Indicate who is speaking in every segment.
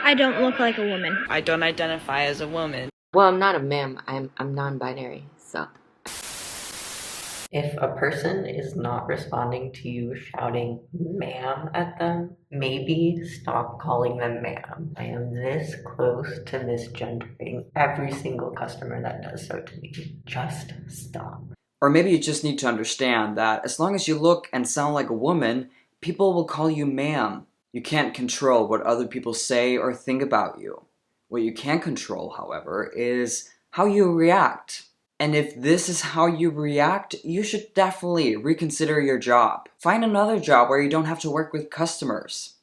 Speaker 1: I don't look like a woman.
Speaker 2: I don't identify as a woman.
Speaker 3: Well, I'm not a ma'am. I'm non-binary, so.
Speaker 4: If a person is not responding to you shouting ma'am at them, maybe stop calling them ma'am. I am this close to misgendering every single customer that does so to me. Just stop.
Speaker 5: Or maybe you just need to understand that as long as you look and sound like a woman, people will call you ma'am. You can't control what other people say or think about you. What you can control, however, is how you react. And if this is how you react, you should definitely reconsider your job. Find another job where you don't have to work with customers.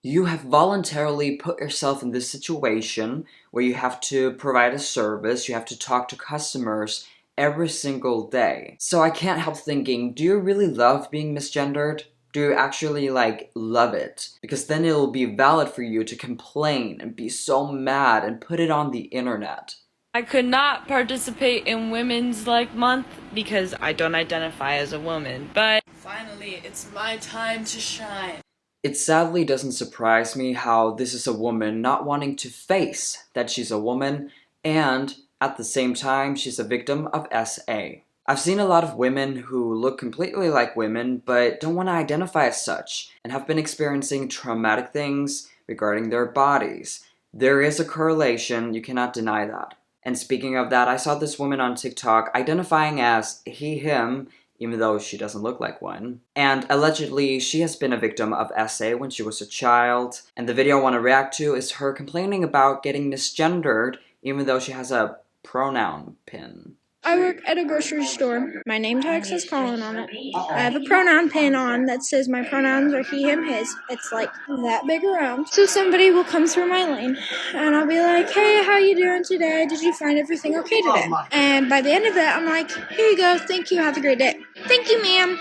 Speaker 5: You have voluntarily put yourself in this situation where you have to provide a service, you have to talk to customers every single day. So I can't help thinking, do you really love being misgendered? Do you actually love it? Because then it'll be valid for you to complain and be so mad and put it on the internet.
Speaker 2: I could not participate in Women's Month because I don't identify as a woman, but finally it's my time to shine.
Speaker 5: It sadly doesn't surprise me how this is a woman not wanting to face that she's a woman, and at the same time she's a victim of SA. I've seen a lot of women who look completely like women but don't want to identify as such and have been experiencing traumatic things regarding their bodies. There is a correlation, you cannot deny that. And speaking of that, I saw this woman on TikTok identifying as he, him, even though she doesn't look like one. And allegedly, she has been a victim of SA when she was a child. And the video I want to react to is her complaining about getting misgendered, even though she has a pronoun pin.
Speaker 1: I work at a grocery store. My name tag says Colin on it. I have a pronoun pin on that says my pronouns are he, him, his. It's like that big around. So somebody will come through my lane and I'll be like, hey, how you doing today? Did you find everything okay today? And by the end of that, I'm like, here you go. Thank you. Have a great day. Thank you, ma'am.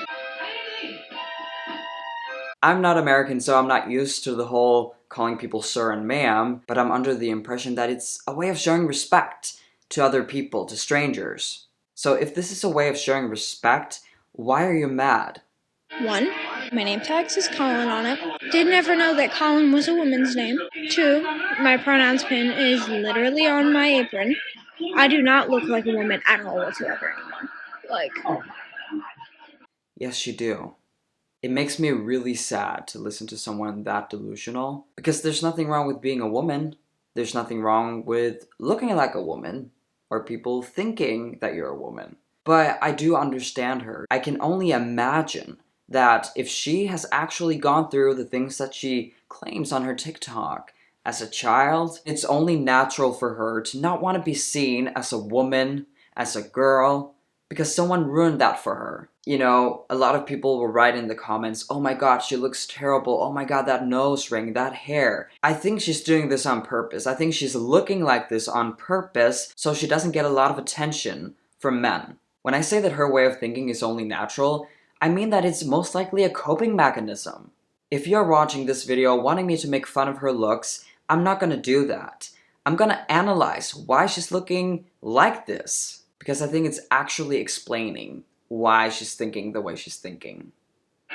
Speaker 5: I'm not American, so I'm not used to the whole calling people sir and ma'am, but I'm under the impression that it's a way of showing respect to other people, to strangers. So if this is a way of showing respect, why are you mad?
Speaker 1: 1, my name tag says Colin on it. Didn't ever know that Colin was a woman's name. 2, my pronouns pin is literally on my apron. I do not look like a woman at all whatsoever anymore.
Speaker 5: Yes, you do. It makes me really sad to listen to someone that delusional, because there's nothing wrong with being a woman. There's nothing wrong with looking like a woman, or people thinking that you're a woman. But I do understand her. I can only imagine that if she has actually gone through the things that she claims on her TikTok as a child, it's only natural for her to not want to be seen as a woman, as a girl, because someone ruined that for her. You know, a lot of people will write in the comments, oh my god, she looks terrible, oh my god, that nose ring, that hair. I think she's doing this on purpose. I think she's looking like this on purpose so she doesn't get a lot of attention from men. When I say that her way of thinking is only natural, I mean that it's most likely a coping mechanism. If you're watching this video wanting me to make fun of her looks, I'm not gonna do that. I'm gonna analyze why she's looking like this, because I think it's actually explaining why she's thinking the way she's thinking.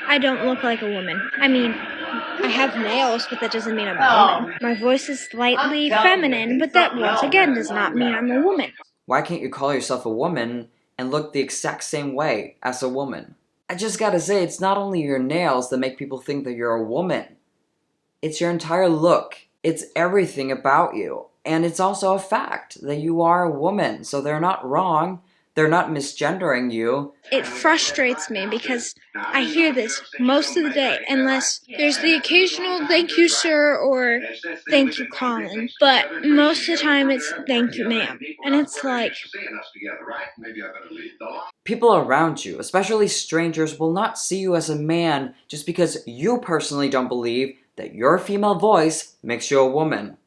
Speaker 1: I don't look like a woman. I mean, I have nails, but that doesn't mean I'm a woman. My voice is slightly feminine, but that once again does not mean I'm a woman.
Speaker 5: Why can't you call yourself a woman and look the exact same way as a woman? I just gotta say, it's not only your nails that make people think that you're a woman. It's your entire look. It's everything about you. And it's also a fact that you are a woman, so they're not wrong. They're not misgendering you.
Speaker 1: It frustrates me because I hear this most of the day, unless there's the occasional thank you, sir, or thank you, Colin. But most of the time it's thank you, ma'am. And it's like,
Speaker 5: people around you, especially strangers, will not see you as a man just because you personally don't believe that your female voice makes you a woman.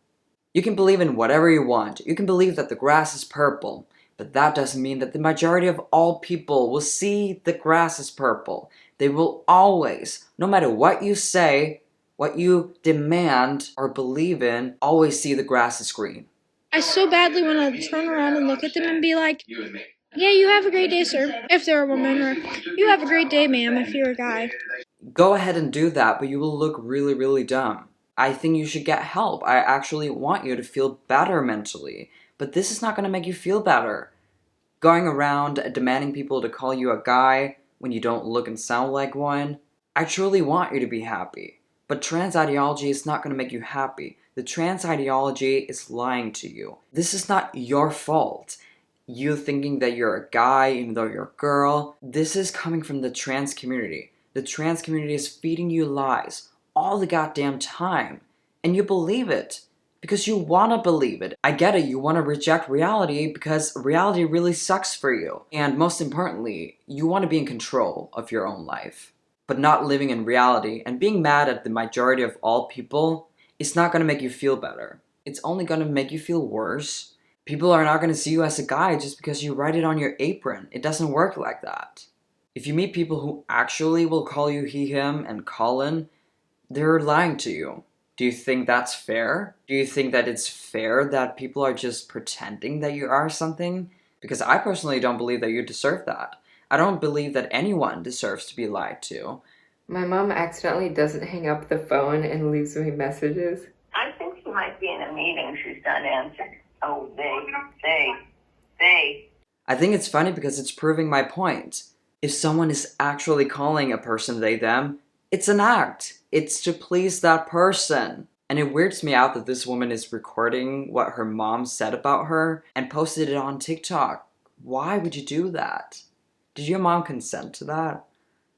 Speaker 5: You can believe in whatever you want. You can believe that the grass is purple. But that doesn't mean that the majority of all people will see the grass is purple. They will always, no matter what you say, what you demand or believe in, always see the grass is green.
Speaker 1: I so badly want to turn around and look at them and be like, yeah, you have a great day, sir, if they're a woman, or you have a great day, ma'am, if you're a guy.
Speaker 5: Go ahead and do that, but you will look really, really dumb. I think you should get help. I actually want you to feel better mentally. But this is not going to make you feel better. Going around demanding people to call you a guy when you don't look and sound like one. I truly want you to be happy. But trans ideology is not going to make you happy. The trans ideology is lying to you. This is not your fault. You thinking that you're a guy even though you're a girl. This is coming from the trans community. The trans community is feeding you lies all the goddamn time. And you believe it. Because you want to believe it. I get it, you want to reject reality because reality really sucks for you. And most importantly, you want to be in control of your own life. But not living in reality and being mad at the majority of all people is not going to make you feel better. It's only going to make you feel worse. People are not going to see you as a guy just because you write it on your apron. It doesn't work like that. If you meet people who actually will call you he, him, and Colin, they're lying to you. Do you think that's fair? Do you think that it's fair that people are just pretending that you are something? Because I personally don't believe that you deserve that. I don't believe that anyone deserves to be lied to.
Speaker 3: My mom accidentally doesn't hang up the phone and leaves me messages.
Speaker 6: I think she might be in a meeting. She's not answering. Oh, they.
Speaker 5: I think it's funny because it's proving my point. If someone is actually calling a person they, them, it's an act. It's to please that person. And it weirds me out that this woman is recording what her mom said about her and posted it on TikTok. Why would you do that? Did your mom consent to that?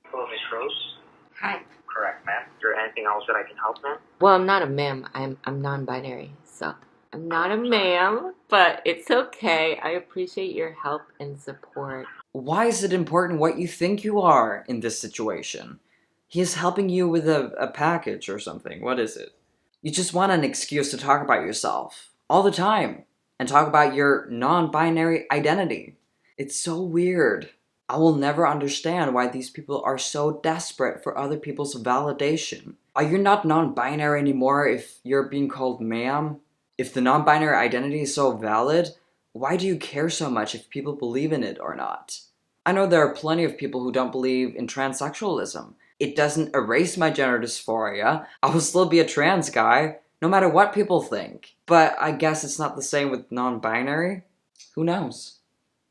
Speaker 7: Hello, Miss Rose.
Speaker 3: Hi.
Speaker 7: Correct, ma'am. Is there anything else that I can help, ma'am?
Speaker 3: Well, I'm not a ma'am. I'm non-binary, so I'm not a ma'am, but it's okay. I appreciate your help and support.
Speaker 5: Why is it important what you think you are in this situation? He is helping you with a package or something. What is it? You just want an excuse to talk about yourself all the time and talk about your non-binary identity. It's so weird. I will never understand why these people are so desperate for other people's validation. Are you not non-binary anymore if you're being called ma'am? If the non-binary identity is so valid, why do you care so much if people believe in it or not? I know there are plenty of people who don't believe in transsexualism. It doesn't erase my gender dysphoria. I will still be a trans guy, no matter what people think. But I guess it's not the same with non-binary. Who knows?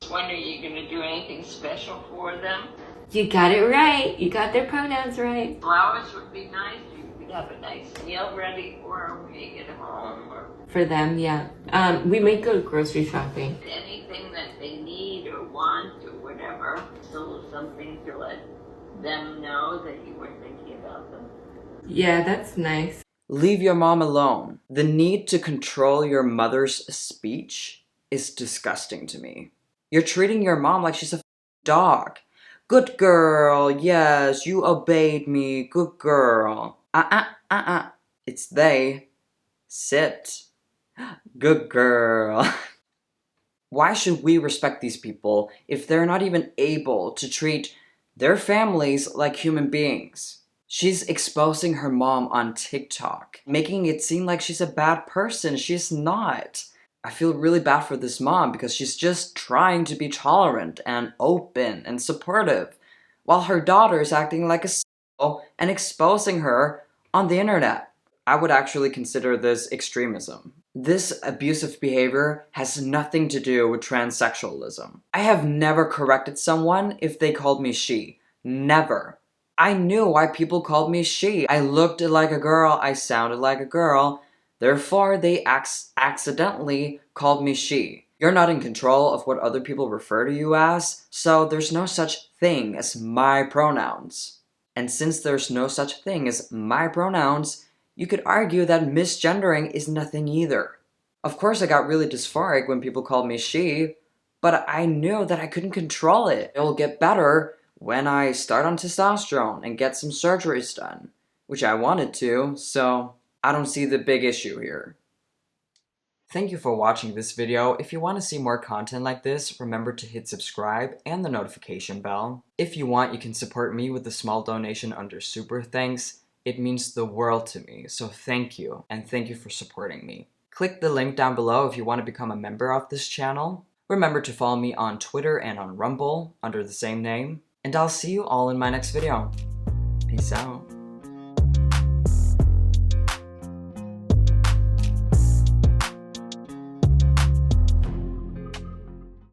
Speaker 6: When are you going to do anything special for them?
Speaker 3: You got it right. You got their pronouns right.
Speaker 6: Flowers would be nice. You could have a nice meal ready for them when you get home, or
Speaker 3: For them, yeah. We might go grocery shopping.
Speaker 6: anything that they need or want or whatever. So something to let them know that you were thinking about them.
Speaker 3: Yeah, that's nice.
Speaker 5: Leave your mom alone. The need to control your mother's speech is disgusting to me. You're treating your mom like she's a dog. Good girl, yes, you obeyed me, good girl. It's they. Sit. Good girl. Why should we respect these people if they're not even able to treat their families like human beings? She's exposing her mom on TikTok, making it seem like she's a bad person. She's not. I feel really bad for this mom because she's just trying to be tolerant and open and supportive, while her daughter is acting like a s***o and exposing her on the internet. I would actually consider this extremism. This abusive behavior has nothing to do with transsexualism. I have never corrected someone if they called me she. Never. I knew why people called me she. I looked like a girl, I sounded like a girl, therefore they accidentally called me she. You're not in control of what other people refer to you as, so there's no such thing as my pronouns. And since there's no such thing as my pronouns, you could argue that misgendering is nothing either. Of course I got really dysphoric when people called me she, but I knew that I couldn't control it. It'll get better when I start on testosterone and get some surgeries done, which I wanted to, so I don't see the big issue here. Thank you for watching this video. If you want to see more content like this, remember to hit subscribe and the notification bell. If you want, you can support me with a small donation under Super Thanks. It means the world to me, so thank you, and thank you for supporting me. Click the link down below if you want to become a member of this channel. Remember to follow me on Twitter and on Rumble under the same name. And I'll see you all in my next video. Peace out.